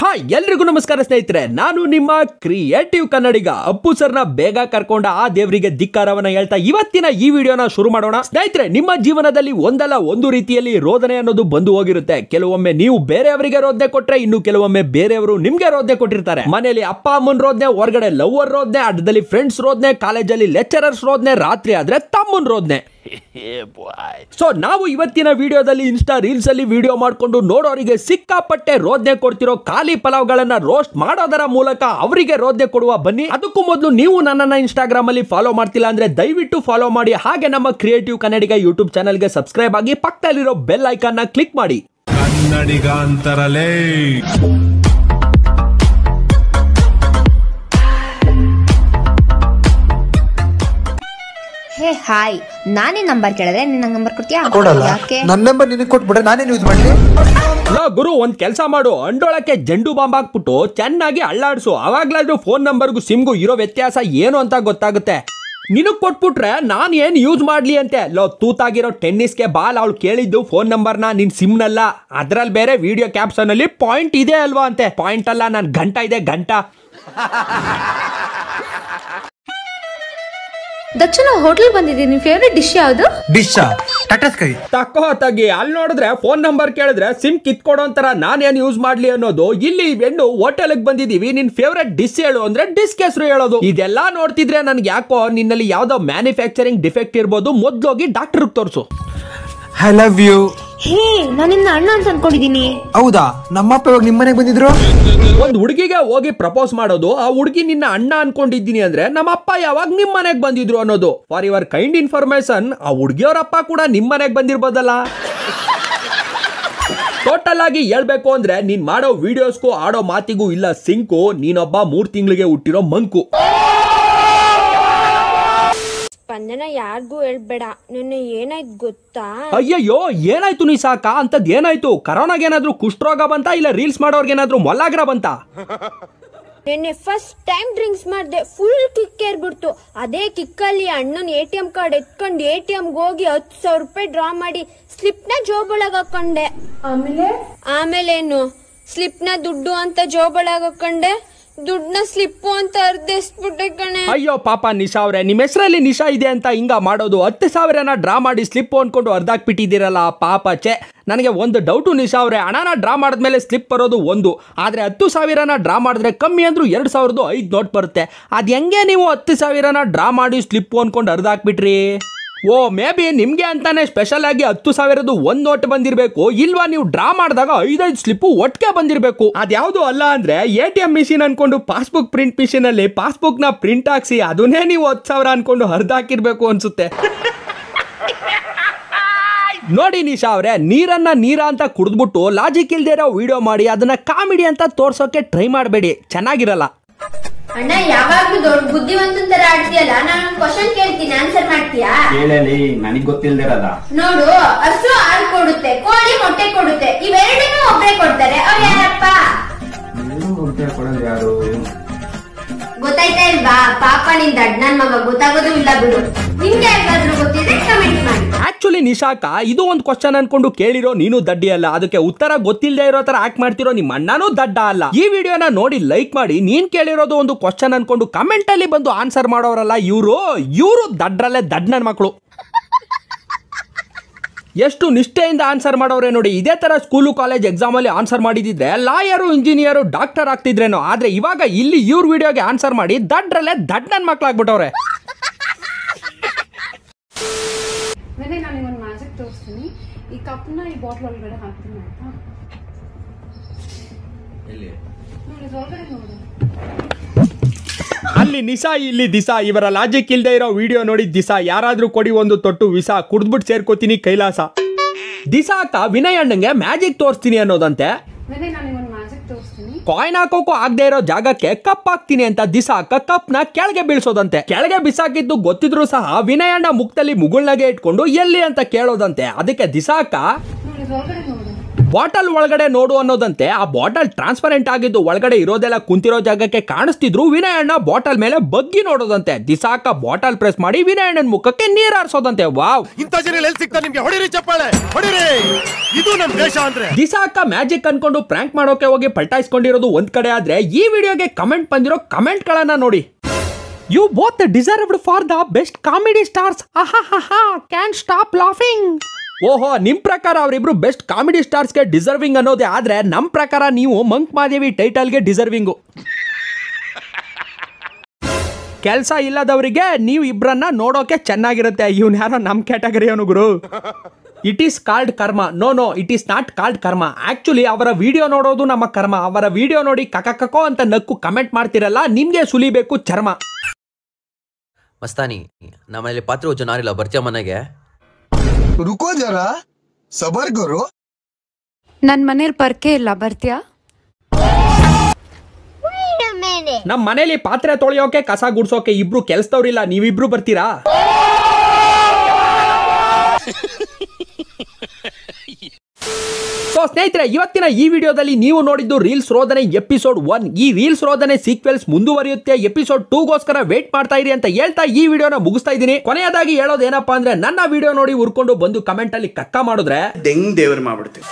Hi ಎಲ್ರಿಗೂ ನಮಸ್ಕಾರ ಸ್ನೇಹಿತರೆ, ನಾನು ನಿಮ್ಮ ಕ್ರಿಯೇಟಿವ್ ಕನ್ನಡಿಗ ಅಪ್ಪು ಸರ್ನ ಬೇಗ ಕರ್ಕೊಂಡ ಆ ದೇವರಿಗೆ ಧಿಕ್ಕಾರವನ್ನ ಹೇಳ್ತಾ ಇವತ್ತಿನ ಈ ವಿಡಿಯೋನ ಶುರು ಮಾಡೋಣ. ಸ್ನೇಹಿತರೆ, ನಿಮ್ಮ ಜೀವನದಲ್ಲಿ ಒಂದಲ್ಲ ಒಂದು ರೀತಿಯಲ್ಲಿ ರೋದನೆ ಅನ್ನೋದು ಬಂದು ಹೋಗಿರುತ್ತೆ. ಕೆಲವೊಮ್ಮೆ ನೀವು ಬೇರೆಯವರಿಗೆ ರೋದನೆ ಕೊಟ್ರೆ, ಇನ್ನು ಕೆಲವೊಮ್ಮೆ ಬೇರೆಯವರು ನಿಮ್ಗೆ ರೋದನೆ ಕೊಟ್ಟಿರ್ತಾರೆ. ಮನೆಯಲ್ಲಿ ಅಪ್ಪ ಅಮ್ಮನ ರೋದನೆ, ಹೊರಗಡೆ ಲವರ್ ರೋದನೆ, ಅಡ್ಡದಲ್ಲಿ ಫ್ರೆಂಡ್ಸ್ ರೋದನೆ, ಕಾಲೇಜಲ್ಲಿ ಲೆಕ್ಚರರ್ಸ್ ರೋದನೆ, ರಾತ್ರಿ ಆದ್ರೆ ತಮ್ಮನ್ ರೋದನೆ. ಸೊ ನಾವು ಇವತ್ತಿನ ವಿಡಿಯೋದಲ್ಲಿ ಇನ್ಸ್ಟಾ ರೀಲ್ಸ್ ಅಲ್ಲಿ ವಿಡಿಯೋ ಮಾಡ್ಕೊಂಡು ನೋಡೋರಿಗೆ ಸಿಕ್ಕಾಪಟ್ಟೆ ರೋದನೆ ಕೊಡ್ತಿರೋ ಖಾಲಿ ಪಲಾವ್ಗಳನ್ನ ರೋಸ್ಟ್ ಮಾಡೋದರ ಮೂಲಕ ಅವರಿಗೆ ರೋದನೆ ಕೊಡುವ ಬನ್ನಿ. ಅದಕ್ಕೂ ಮೊದಲು ನೀವು ನನ್ನನ್ನ ಇನ್ಸ್ಟಾಗ್ರಾಮ್ ಅಲ್ಲಿ ಫಾಲೋ ಮಾಡ್ತಿಲ್ಲ ಅಂದ್ರೆ ದಯವಿಟ್ಟು ಫಾಲೋ ಮಾಡಿ. ಹಾಗೆ ನಮ್ಮ ಕ್ರಿಯೇಟಿವ್ ಕನ್ನಡಿಗ ಯೂಟ್ಯೂಬ್ ಚಾನಲ್ಗೆ ಸಬ್ಸ್ಕ್ರೈಬ್ ಆಗಿ ಪಕ್ಕದಲ್ಲಿರೋ ಬೆಲ್ ಐಕಾನ್ ನ ಕ್ಲಿಕ್ ಮಾಡಿ. ಕನ್ನಡಿಗ ಅಂತರಲೇ ಹೇ ಹಾಯ್, ನಾನೇ ನಂಬರ್ ಕೇಳಿದ್ರೆ ನಿನ್ನ ನಂಬರ್ ಕೊಡ್ತೀಯಾ? ಯಾಕೆ ನನ್ನ ನಂಬರ್ ನಿನಗೆ ಕೊಟ್ಬಿಟ್ರೆ ನಾನೇನು ಯೂಸ್ ಮಾಡ್ಲಿ? ಗುರು, ಒಂದ್ ಕೆಲಸ ಮಾಡು, ಅಂಡೋಳಕ್ಕೆ ಜಂಡು ಬಾಂಬ್ ಹಾಕ್ಬಿಟ್ಟು ಚೆನ್ನಾಗಿ ಅಳ್ಳಾಡ್ಸು. ಅವಾಗ್ಲಾದ್ರೂ ಫೋನ್ ನಂಬರ್ಗೂ ಸಿಮ್ಗೂ ಇರೋ ವ್ಯತ್ಯಾಸ ಏನು ಅಂತ ಗೊತ್ತಾಗುತ್ತೆ. ನಿನಗ್ ಕೊಟ್ಬಿಟ್ರೆ ನಾನು ಏನ್ ಯೂಸ್ ಮಾಡ್ಲಿ ಅಂತೆ. ತೂತಾಗಿರೋ ಟೆನ್ನಿಸ್ಗೆ ಬಾಲ್ ಅವಳು ಕೇಳಿದ್ದು ಫೋನ್ ನಂಬರ್ನ, ನಿನ್ ಸಿಮ್ನಲ್ಲ. ಅದ್ರಲ್ಲಿ ಬೇರೆ ವಿಡಿಯೋ ಕ್ಯಾಪ್ಷನ್ ಅಲ್ಲಿ ಪಾಯಿಂಟ್ ಇದೆ ಅಲ್ವಾ ಅಂತೆ. ಪಾಯಿಂಟ್ ಅಲ್ಲ, ನನ್ ಗಂಟ ಇದೆ, ಗಂಟ. ದಕ್ಷಿಣ ಹೋಟೆಲ್ ಬಂದಿದ್ದೀನಿ. ನಿನ್ ಫೇವ್ರೆಟ್ ಡಿಶ್ ಯಾವುದು? Dish Tata Sky. ತಕ್ಕೋ ತಗಿ, ಅಲ್ಲಿ ನೋಡಿದ್ರೆ ಫೋನ್ ನಂಬರ್ ಕೇಳಿದ್ರೆ ಸಿಮ್ ಕಿತ್ಕೊಡೋ ಅಂತರ ನಾನೇನ್ ಯೂಸ್ ಮಾಡ್ಲಿ ಅನ್ನೋದು. ಇಲ್ಲಿ ಹೆಣ್ಣು ಹೋಟೆಲ್ಗೆ ಬಂದಿದೀವಿ, ನಿನ್ ಫೇವ್ರೆಟ್ ಡಿಶ್ ಹೇಳು ಅಂದ್ರೆ ಡಿಶ್ ಹೆಸರು ಹೇಳೋದು. ಇದೆಲ್ಲ ನೋಡ್ತಿದ್ರೆ ನನ್ಗೆ ಯಾಕೋ ನಿನ್ನಲ್ಲಿ ಯಾವ್ದೋ ಮ್ಯಾನುಫ್ಯಾಕ್ಚರಿಂಗ್ ಡಿಫೆಕ್ಟ್ ಇರ್ಬೋದು. ಮೊದ್ಲೋಗಿ ಡಾಕ್ಟರ್ ತೋರ್ಸು. I love you. ಹೇ, ನಾನು ನಿನ್ನ ಅಣ್ಣ ಅಂತ ಅನ್ಕೊಂಡಿದೀನಿ. ಹೌದಾ? ನಮ್ಮಪ್ಪ ಇವಾಗ ನಿಮ್ಮ ಮನೆಗೆ ಬಂದಿದ್ರು. ಒಂದ್ ಹುಡುಗಿಗೆ ಹೋಗಿ ಪ್ರಪೋಸ್ ಮಾಡೋದು, ಆ ಹುಡುಗಿ ನಿನ್ನ ಅಣ್ಣ ಅನ್ಕೊಂಡಿದ್ದೀನಿ ಅಂದ್ರೆ ನಮ್ಮ ಅಪ್ಪ ಯಾವಾಗ ನಿಮ್ ಮನೆಗ್ ಬಂದಿದ್ರು ಅನ್ನೋದು. ಫಾರ್ ಯುವರ್ ಕೈಂಡ್ ಇನ್ಫಾರ್ಮೇಶನ್, ಆ ಹುಡುಗಿಯವರಪ್ಪ ಕೂಡ ನಿಮ್ ಮನೆಗ್ ಬಂದಿರ್ಬೋದಲ್ಲ. ಟೋಟಲ್ ಆಗಿ ಹೇಳ್ಬೇಕು ಅಂದ್ರೆ ನೀನ್ ಮಾಡೋ ವಿಡಿಯೋಸ್ಗೂ ಆಡೋ ಮಾತಿಗೂ ಇಲ್ಲ ಸಿಂಕು. ನೀನೊಬ್ಬ 3 ತಿಂಗಳಿಗೆ ಹುಟ್ಟಿರೋ ಮಂಕು. ಸ್ಪಂದನ ಯಾರಿಗೂ ಹೇಳ್ಬೇಡ. ನಿನ್ನೆ ಏನಾಯ್ತು ಗೊತ್ತಾ? ಅಯ್ಯಯ್ಯೋ, ಏನಾಯ್ತು ನಿಸಾಕ? ಅಂತದ್ ಏನಾಯ್ತು? ಕರೋನಾಗೇನಾದ್ರೂ ಕುಷ್ಠರೋಗ ಬಂತ, ಇಲ್ಲ ರೀಲ್ಸ್ ಮಾಡೋರ್ಗೇನಾದ್ರೂ ಮೊಲಾಗ್ರ ಬಂತ? ನಿನ್ನೆ ಫಸ್ಟ್ ಟೈಮ್ ಡ್ರಿಂಕ್ಸ್ ಮಾಡ್ದೆ, ಫುಲ್ ಕಿಕ್ ಏರ್ಬಿಡ್ತು. ಅದೇ ಕಿಕ್ಕಲ್ಲಿ ಅಣ್ಣನ ATM ಕಾರ್ಡ್ ಎತ್ಕೊಂಡು ATMಗೆ ಹೋಗಿ 10,000 ರೂಪಾಯಿ ಡ್ರಾ ಮಾಡಿ ಸ್ಲಿಪ್ ನ ಜೋಬೊಳಗೆ ಹಾಕೊಂಡೆ. ಆಮೇಲೇನು, ಸ್ಲಿಪ್ ನ ದುಡ್ಡು ಅಂತ ಜೋಬೊಳಗೆ ಹಾಕೊಂಡೆ, ದುಡ್ಡನ್ನ ಸ್ಲಿಪ್ಪು ಅಂತ ಅರ್ಧಿಸ್ಬಿಟ್ಟೆ ಕಣೆ. ಅಯ್ಯೋ ಪಾಪ ನಿಶಾ ಅವ್ರೆ, ನಿಮ್ ಹೆಸರಲ್ಲಿ ನಿಶಾ ಇದೆ ಅಂತ ಹಿಂಗ ಮಾಡೋದು. 10,000ನ ಡ್ರಾ ಮಾಡಿ ಸ್ಲಿಪ್ ಅನ್ಕೊಂಡು ಅರ್ಧಾಕ್ಬಿಟ್ಟಿದ್ದೀರಲ್ಲ ಪಾಪ. ಚೆ, ನನಗೆ ಒಂದು ಡೌಟು ನಿಶಾ ಅವ್ರೆ. ಹಣನ ಡ್ರಾ ಮಾಡಿದ್ಮೇಲೆ ಸ್ಲಿಪ್ ಬರೋದು ಒಂದು, ಆದ್ರೆ 10,000ನ ಡ್ರಾ ಮಾಡಿದ್ರೆ ಕಮ್ಮಿ ಅಂದ್ರೂ 2,005 ನೋಟ್ ಬರುತ್ತೆ. ಅದ್ ಹೆಂಗೆ ನೀವು 10,000ನ ಡ್ರಾ ಮಾಡಿ ಸ್ಲಿಪ್ ಅನ್ಕೊಂಡು ಅರ್ಧಾಕ್ಬಿಟ್ರಿ? ಓ, ಮೇ ಬಿ ನಿಮ್ಗೆ ಅಂತಾನೆ ಸ್ಪೆಷಲ್ ಆಗಿ 10,000ದು ಒಂದ್ ನೋಟ್ ಬಂದಿರ್ಬೇಕು. ಇಲ್ವಾ, ನೀವು ಡ್ರಾ ಮಾಡಿದಾಗ 5 ಸ್ಲಿಪ್ಪು ಒಟ್ಟಿಗೆ ಬಂದಿರ್ಬೇಕು. ಅದ್ಯಾವುದು ಅಲ್ಲ ಅಂದ್ರೆ ATM ಮಿಷಿನ್ ಅನ್ಕೊಂಡು ಪಾಸ್ಬುಕ್ ಪ್ರಿಂಟ್ ಮಿಷಿನ್ ಅಲ್ಲಿ ಪಾಸ್ಬುಕ್ ನ ಪ್ರಿಂಟ್ ಹಾಕ್ಸಿ ಅದನ್ನೇ ನೀವು 10,000 ಅನ್ಕೊಂಡು ಹರಿದಾಕಿರ್ಬೇಕು ಅನ್ಸುತ್ತೆ. ನೋಡಿ ನಿಶಾ ಅವ್ರೆ, ನೀರನ್ನ ನೀರ ಅಂತ ಕುಡಿದ್ಬಿಟ್ಟು ಲಾಜಿಕ್ ಇಲ್ದೇ ಇರೋ ವಿಡಿಯೋ ಮಾಡಿ ಅದನ್ನ ಕಾಮಿಡಿ ಅಂತ ತೋರ್ಸೋಕೆ ಟ್ರೈ ಮಾಡಬೇಡಿ, ಚೆನ್ನಾಗಿರಲ್ಲ. ಅಣ್ಣ, ಯಾವಾಗ್ಲೂ ದೊಡ್ಡ ಬುದ್ಧಿವಂತನ ತರ ಆಡ್ತೀಯಲ್ಲ. ನಾನು ಕ್ವಶನ್ ಕೇಳ್ತೀನಿ, ಆನ್ಸರ್ ಮಾಡ್ತೀಯಾ? ಹೇಳಿ, ನನಗ್ ಗೊತ್ತಿಲ್ದಿರಲ್ಲ. ನೋಡು, ಹಸು ಹಾಲು ಕೊಡುತ್ತೆ, ಕೋಳಿ ಮೊಟ್ಟೆ ಕೊಡುತ್ತೆ. ಇವೆರಡನ್ನೂ ಒಬ್ಬರೇ ಕೊಡ್ತಾರೆ. ಅವ್ರು ಯಾರಪ್ಪ? ಕೊಡೋದು ಯಾರು? ಗೊತ್ತಾಯ್ತಾ ಇಲ್ವಾ? ಪಾಪ ನಿನ್ ದಡ್ಡನ್ ಮಗ, ಗೊತ್ತಾಗೋದು ಇಲ್ಲ ಬಿಡು. ನಿಮ್ಗೆ ಯಾರಿಗಾದ್ರೂ ಗೊತ್ತಿದ್ರೆ ಕಮೆಂಟ್ ಮಾಡಿ. ಆಕ್ಚುಲಿ ನಿಶಾಕ, ಇದು ಒಂದು ಕ್ವಶನ್ ಅನ್ಕೊಂಡು ಕೇಳಿರೋ ನೀನು ದಡ್ಡಿ ಅಲ್ಲ. ಅದಕ್ಕೆ ಉತ್ತರ ಗೊತ್ತಿಲ್ಲದೆ ಇರೋ ತರ ಆಕ್ಟ್ ಮಾಡ್ತಿರೋ ನಿಮ್ಮ ಅಣ್ಣನೂ ದಡ್ಡ ಅಲ್ಲ. ಈ ವಿಡಿಯೋನ ನೋಡಿ ಲೈಕ್ ಮಾಡಿ. ನೀನ್ ಕೇಳಿರೋದು ಒಂದು ಕ್ವಶನ್ ಅನ್ಕೊಂಡು ಕಮೆಂಟ್ ಅಲ್ಲಿ ಬಂದು ಆನ್ಸರ್ ಮಾಡೋರಲ್ಲ ಇವರು ದಡ್ರಲ್ಲೇ ದಡ್ ನನ್ ಮಕ್ಕಳು. ಎಷ್ಟು ನಿಷ್ಠೆಯಿಂದ ಆನ್ಸರ್ ಮಾಡೋರೆ ನೋಡಿ. ಇದೇ ತರ ಸ್ಕೂಲು ಕಾಲೇಜ್ ಎಕ್ಸಾಮ್ ಅಲ್ಲಿ ಆನ್ಸರ್ ಮಾಡಿದಿದ್ರೆ ಲಾಯರು, ಇಂಜಿನಿಯರು, ಡಾಕ್ಟರ್ ಆಗ್ತಿದ್ರೇನೋ. ಆದ್ರೆ ಇವಾಗ ಇಲ್ಲಿ ಇವ್ರ ವಿಡಿಯೋಗೆ ಆನ್ಸರ್ ಮಾಡಿ ದಡ್ರಲ್ಲೇ ದಡ್ ನನ್ ಮಕ್ಕಳಾಗ್ಬಿಟ್ಟವ್ರೆ. ನಾನು ಒಂದು ಮ್ಯಾಜಿಕ್ ತೋರಿಸ್ತೀನಿ. ಈ ಕಪ್ನ ಈ ಬಾಟ್ಲ್ ಒಳಗಡೆ ಹಾಕ್ತೀನಿ ಆಯ್ತಾ? ಒಳಗಡೆ ನೋಡಿ. ಅಲ್ಲಿ ನಿಶಾ, ಇಲ್ಲಿ ದಿಸಾ. ಇವರ ಲಾಜಿಕ್ ಇಲ್ದೇ ಇರೋ ವಿಡಿಯೋ ನೋಡಿ ದಿಸಾ. ಯಾರಾದ್ರೂ ಕೊಡಿ ಒಂದು ತೊಟ್ಟು ವಿಸಾ, ಕುಡ್ದ್ಬಿಟ್ಟು ಸೇರ್ಕೋತೀನಿ ಕೈಲಾಸ. ದಿಸಾಕ ವಿನಯ್ ಅಣ್ಣಂಗೆ ಮ್ಯಾಜಿಕ್ ತೋರಿಸ್ತೀನಿ ಅನ್ನೋದಂತೆ. ಕಾಯಿನ್ ಹಾಕೋಕು ಆಗದೆ ಇರೋ ಜಾಗಕ್ಕೆ ಕಪ್ ಹಾಕ್ತೀನಿ ಅಂತ ದಿಸಾಕ ಕಪ್ ನ ಕೆಳಗೆ ಬೀಳ್ಸೋದಂತೆ. ಕೆಳಗೆ ಬಿಸಾಕಿದ್ದು ಗೊತ್ತಿದ್ರು ಸಹ ವಿನಯ್ ಅಣ್ಣ ಮುಖದಲ್ಲಿ ಮುಗುಳ್ನಾಗೆ ಇಟ್ಕೊಂಡು ಎಲ್ಲಿ ಅಂತ ಕೇಳೋದಂತೆ. ಅದಕ್ಕೆ ದಿಸಾಕ ಬಾಟಲ್ ಒಳಗಡೆ ನೋಡು ಅನ್ನೋದಂತೆ ಆ ಬಾಟಲ್ ಟ್ರಾನ್ಸ್ಪರೆಂಟ್ ಆಗಿದ್ದು ಒಳಗಡೆ ಇರೋದೆಲ್ಲ ಕುಂತಿರೋ ಜಾಗಕ್ಕೆ ಕಾಣಿಸ್ತಿದ್ರು ವಿನಯ್ ಅಣ್ಣ ಬಾಟಲ್ ಮೇಲೆ ಬಗ್ಗಿ ನೋಡೋದಂತೆ. ದಿಸಾಕ ಬಾಟಲ್ ಪ್ರೆಸ್ ಮಾಡಿ ವಿನಯ್ ಅಣ್ಣನ ಮುಖಕ್ಕೆ ನೀರ್ ಹಾರಿಸೋದಂತೆ. ವಾವ್, ಇಂತ ಜನ ಎಲ್ಲಿ ಸಿಗ್ತಾರೆ ನಿಮ್ಗೆ? ಹೊಡಿರಿ ಚಪ್ಪಾಳೆ, ಹೊಡಿರಿ. ಇದು ನಮ್ ದೇಶ ಅಂದ್ರೆ. ದಿಸಾಕ ಮ್ಯಾಜಿಕ್ ಅನ್ಕೊಂಡು ಪ್ರ್ಯಾಂಕ್ ಮಾಡೋಕೆ ಹೋಗಿ ಪಲ್ಟಾಯಿಸ್ಕೊಂಡಿರೋದು ಒಂದ್ ಕಡೆ ಆದ್ರೆ ಈ ವಿಡಿಯೋಗೆ ಕಮೆಂಟ್ ಬಂದಿರೋ ಕಮೆಂಟ್ ಗಳನ್ನ ನೋಡಿ. You both deserved for the best comedy stars. Can't stop laughing. ಓಹೋ, ನಿಮ್ ಪ್ರಕಾರ ಅವರಿಬ್ರು ಬೆಸ್ಟ್ ಕಾಮಿಡಿ ಸ್ಟಾರ್ಸ್ಗೆ ಡಿಸರ್ವಿಂಗ್ ಅನ್ನೋದೇ ಆದ್ರೆ ನಮ್ ಪ್ರಕಾರ ನೀವು ಮಂಕ್ ಮಾದೇವಿ ಟೈಟಲ್ಗೆ ಡಿಸರ್ವಿಂಗು. ಕೆಲಸ ಇಲ್ಲದವರಿಗೆ ನೀವು ಇಬ್ರನ್ನ ನೋಡೋಕೆ ಚೆನ್ನಾಗಿರುತ್ತೆ. ಇವನ್ ಯಾರೋ ನಮ್ ಕ್ಯಾಟಗರಿ ಅವನು ಗುರು. It is called karma. No, it is not called karma. Actually ಅವರ ವಿಡಿಯೋ ನೋಡೋದು ನಮ್ಮ ಕರ್ಮ. ಅವರ ವಿಡಿಯೋ ನೋಡಿ ಕಕಕಕೋ ಅಂತ ನಕ್ಕು ಕಮೆಂಟ್ ಮಾಡ್ತಿರಲ್ಲ, ನಿಮ್ಗೆ ಸುಲಿಬೇಕು ಚರ್ಮ. ಮಸ್ತಾನಿ, ನಮ್ಮಲ್ಲಿ ಪಾತ್ರೆ ಜನಾರಿಲ್ಲ, ಬರ್ತೀಯ ಮನೆಗೆ? ರುಕೋ ಜರಾ, ಸಬರ್ ಕರೋ. ನನ್ ಮನೇಲಿ ಪರ್ಕೆ ಇಲ್ಲ, ಬರ್ತೀಯಾ? ನಮ್ ಮನೇಲಿ ಪಾತ್ರೆ ತೊಳೆಯೋಕೆ ಕಸ ಗುಡ್ಸೋಕೆ ಇಬ್ರು ಕೆಲ್ಸದವ್ರಿಲ್ಲ, ನೀವಿಬ್ರು ಬರ್ತೀರಾ? ಸೊ ಸ್ನೇಹಿತರೆ, ಇವತ್ತಿನ ಈ ವಿಡಿಯೋದಲ್ಲಿ ನೀವು ನೋಡಿದ್ದು ರೀಲ್ಸ್ ರೋದನೆ ಎಪಿಸೋಡ್ 1. ಈ ರೀಲ್ಸ್ ರೋದನೆ ಸೀಕ್ವೆಲ್ಸ್ ಮುಂದುವರಿಯುತ್ತೆ. ಎಪಿಸೋಡ್ 2ಗೋಸ್ಕರ ವೇಟ್ ಮಾಡ್ತಾ ಇರಿ ಅಂತ ಹೇಳ್ತಾ ಈ ವಿಡಿಯೋನ ಮುಗಿಸ್ತಾ ಇದ್ದೀನಿ. ಕೊನೆಯದಾಗಿ ಹೇಳೋದೇನಪ್ಪಾ ಅಂದ್ರೆ, ನನ್ನ ವಿಡಿಯೋ ನೋಡಿ ಉರ್ಕೊಂಡು ಬಂದು ಕಮೆಂಟ್ ಅಲ್ಲಿ ಕಕ್ಕ ಮಾಡಿದ್ರೆ ದೇವ್ರ ಮಾಡ್ಬಿಡ್ತೀವಿ.